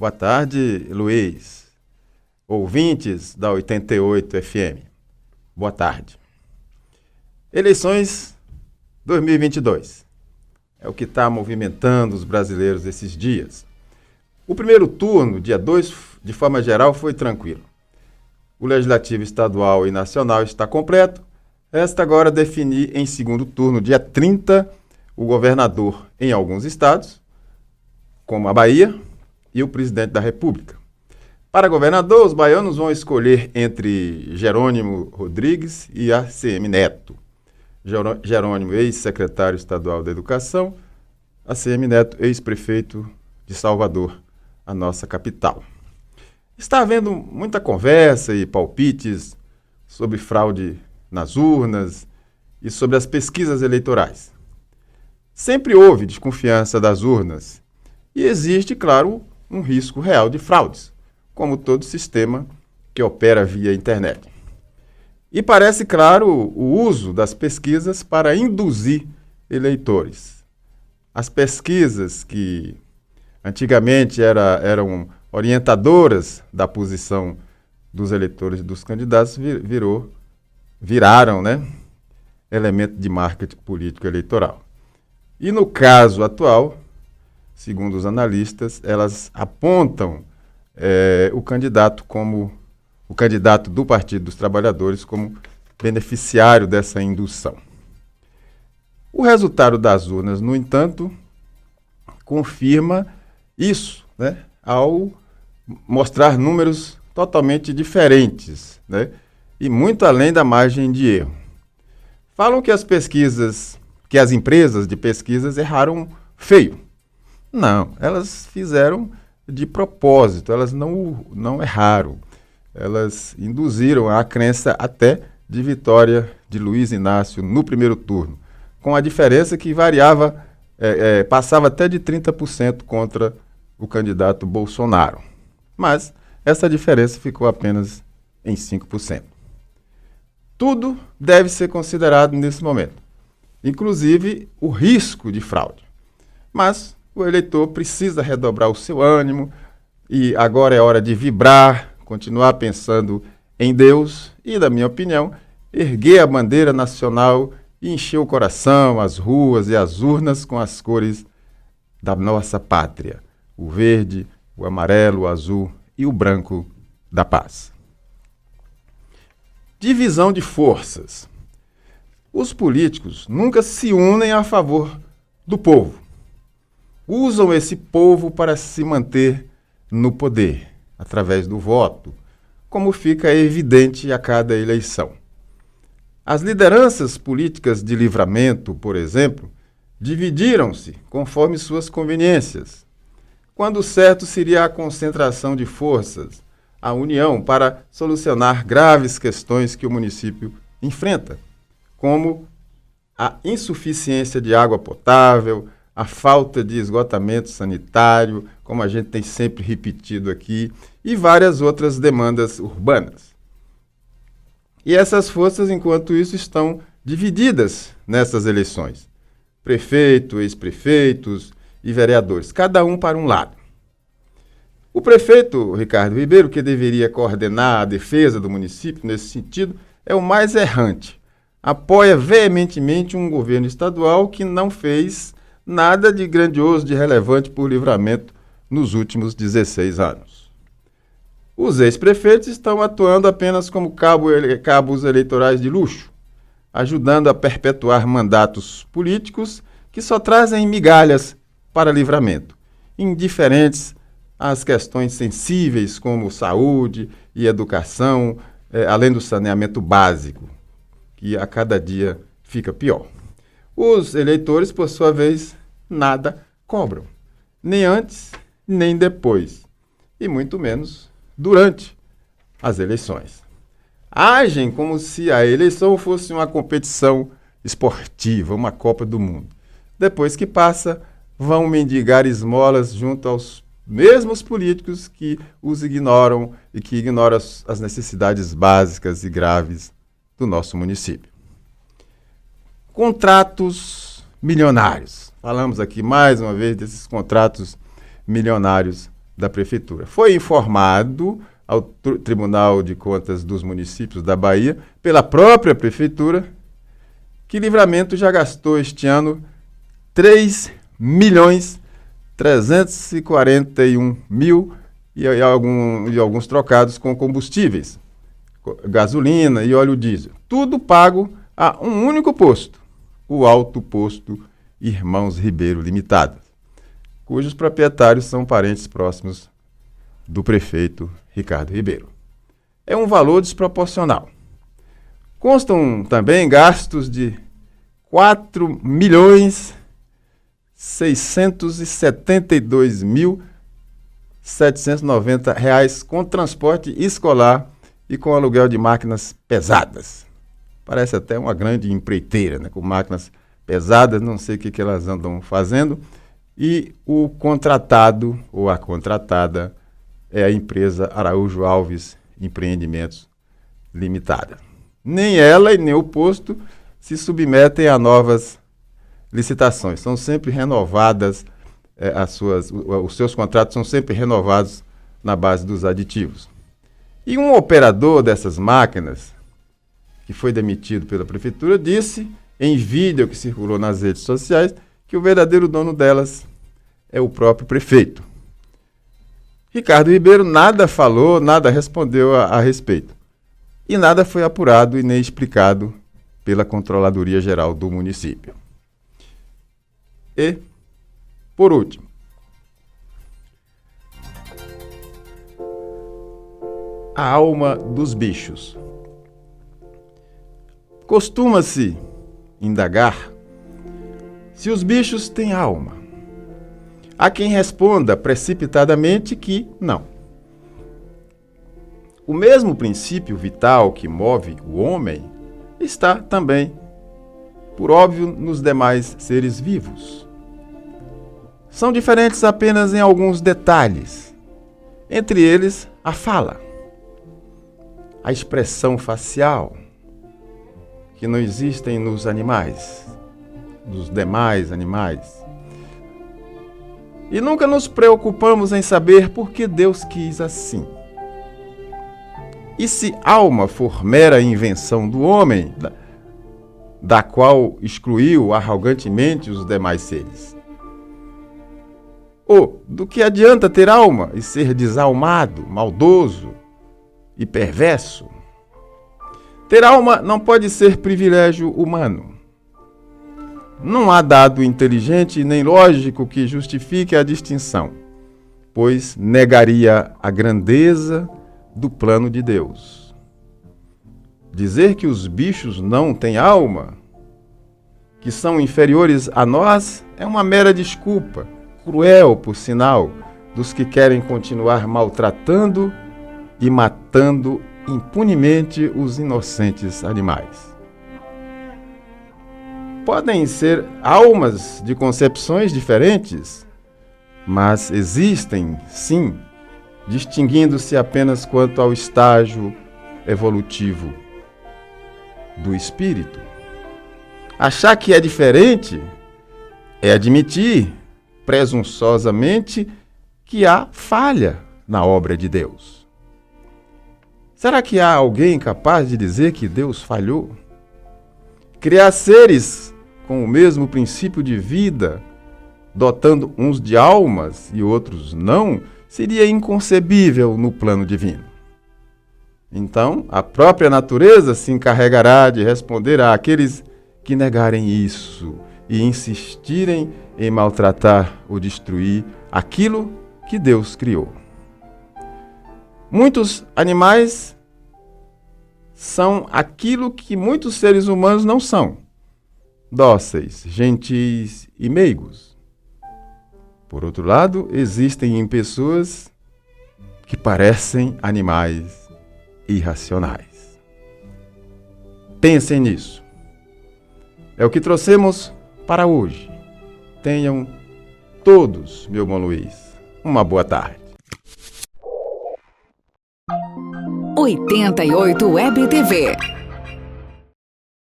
Boa tarde, Luiz. Ouvintes da 88 FM. Boa tarde. Eleições 2022. É o que está movimentando os brasileiros esses dias. O primeiro turno, dia 2, de forma geral, foi tranquilo. O Legislativo Estadual e Nacional está completo. Resta agora definir em segundo turno, dia 30, o governador em alguns estados, como a Bahia, e o presidente da República. Para governador, os baianos vão escolher entre Jerônimo Rodrigues e ACM Neto. Jerônimo, ex-secretário estadual da Educação, ACM Neto, ex-prefeito de Salvador, a nossa capital. Está havendo muita conversa e palpites sobre fraude nas urnas e sobre as pesquisas eleitorais. Sempre houve desconfiança das urnas e existe, claro, um risco real de fraudes, como todo sistema que opera via internet. E parece claro o uso das pesquisas para induzir eleitores. As pesquisas que antigamente eram orientadoras da posição dos eleitores e dos candidatos viraram, elemento de marketing político eleitoral. E no caso atual, segundo os analistas, elas apontam o candidato do Partido dos Trabalhadores como beneficiário dessa indução. O resultado das urnas, no entanto, confirma isso, ao mostrar números totalmente diferentes, e muito além da margem de erro. Falam que as empresas de pesquisas erraram feio. Não, elas fizeram de propósito, elas não erraram. Elas induziram a crença até de vitória de Luiz Inácio no primeiro turno, com a diferença que variava, passava até de 30% contra o candidato Bolsonaro. Mas essa diferença ficou apenas em 5%. Tudo deve ser considerado nesse momento, inclusive o risco de fraude. Mas o eleitor precisa redobrar o seu ânimo e agora é hora de vibrar, continuar pensando em Deus e, na minha opinião, erguer a bandeira nacional e encher o coração, as ruas e as urnas com as cores da nossa pátria: o verde, o amarelo, o azul e o branco da paz. Divisão de forças. Os políticos nunca se unem a favor do povo. Usam esse povo para se manter no poder, através do voto, como fica evidente a cada eleição. As lideranças políticas de Livramento, por exemplo, dividiram-se conforme suas conveniências, quando o certo seria a concentração de forças, a união para solucionar graves questões que o município enfrenta, como a insuficiência de água potável, a falta de esgotamento sanitário, como a gente tem sempre repetido aqui, e várias outras demandas urbanas. E essas forças, enquanto isso, estão divididas nessas eleições. Prefeito, ex-prefeitos e vereadores, cada um para um lado. O prefeito Ricardo Ribeiro, que deveria coordenar a defesa do município nesse sentido, é o mais errante. Apoia veementemente um governo estadual que não fez nada de grandioso, de relevante por Livramento nos últimos 16 anos. Os ex-prefeitos estão atuando apenas como cabos eleitorais de luxo, ajudando a perpetuar mandatos políticos que só trazem migalhas para Livramento, indiferentes às questões sensíveis como saúde e educação, além do saneamento básico, que a cada dia fica pior. Os eleitores, por sua vez, nada cobram, nem antes, nem depois, e muito menos durante as eleições. Agem como se a eleição fosse uma competição esportiva, uma Copa do Mundo. Depois que passa, vão mendigar esmolas junto aos mesmos políticos que os ignoram e que ignoram as necessidades básicas e graves do nosso município. Contratos milionários. Falamos aqui mais uma vez desses contratos milionários da Prefeitura. Foi informado ao Tribunal de Contas dos Municípios da Bahia, pela própria Prefeitura, que Livramento já gastou este ano 3.341.000 e alguns trocados com combustíveis, gasolina e óleo diesel. Tudo pago a um único posto, o Alto Posto Irmãos Ribeiro Limitada, cujos proprietários são parentes próximos do prefeito Ricardo Ribeiro. É um valor desproporcional. Constam também gastos de R$ 4.672.790 com transporte escolar e com aluguel de máquinas pesadas. Parece até uma grande empreiteira, né? Com máquinas pesadas, não sei o que elas andam fazendo. E o contratado ou a contratada é a empresa Araújo Alves Empreendimentos Limitada. Nem ela e nem o posto se submetem a novas licitações. São sempre renovadas, os seus contratos são sempre renovados na base dos aditivos. E um operador dessas máquinas, que foi demitido pela prefeitura, disse, em vídeo que circulou nas redes sociais, que o verdadeiro dono delas é o próprio prefeito. Ricardo Ribeiro nada falou, nada respondeu a respeito. E nada foi apurado e nem explicado pela Controladoria Geral do município. E, por último, a alma dos bichos. Costuma-se indagar se os bichos têm alma. Há quem responda precipitadamente que não. O mesmo princípio vital que move o homem está também, por óbvio, nos demais seres vivos. São diferentes apenas em alguns detalhes, entre eles a fala, a expressão facial, que não existem nos animais, nos demais animais. E nunca nos preocupamos em saber por que Deus quis assim. E se alma for mera invenção do homem, da qual excluiu arrogantemente os demais seres? Ou do que adianta ter alma e ser desalmado, maldoso e perverso? Ter alma não pode ser privilégio humano. Não há dado inteligente nem lógico que justifique a distinção, pois negaria a grandeza do plano de Deus. Dizer que os bichos não têm alma, que são inferiores a nós, é uma mera desculpa, cruel, por sinal, dos que querem continuar maltratando e matando impunemente os inocentes animais. Podem ser almas de concepções diferentes, mas existem, sim, distinguindo-se apenas quanto ao estágio evolutivo do espírito. Achar que é diferente é admitir, presunçosamente, que há falha na obra de Deus. Será que há alguém capaz de dizer que Deus falhou? Criar seres com o mesmo princípio de vida, dotando uns de almas e outros não, seria inconcebível no plano divino. Então, a própria natureza se encarregará de responder àqueles que negarem isso e insistirem em maltratar ou destruir aquilo que Deus criou. Muitos animais são aquilo que muitos seres humanos não são: dóceis, gentis e meigos. Por outro lado, existem em pessoas que parecem animais irracionais. Pensem nisso. É o que trouxemos para hoje. Tenham todos, meu bom Luiz, uma boa tarde. 88 Web TV.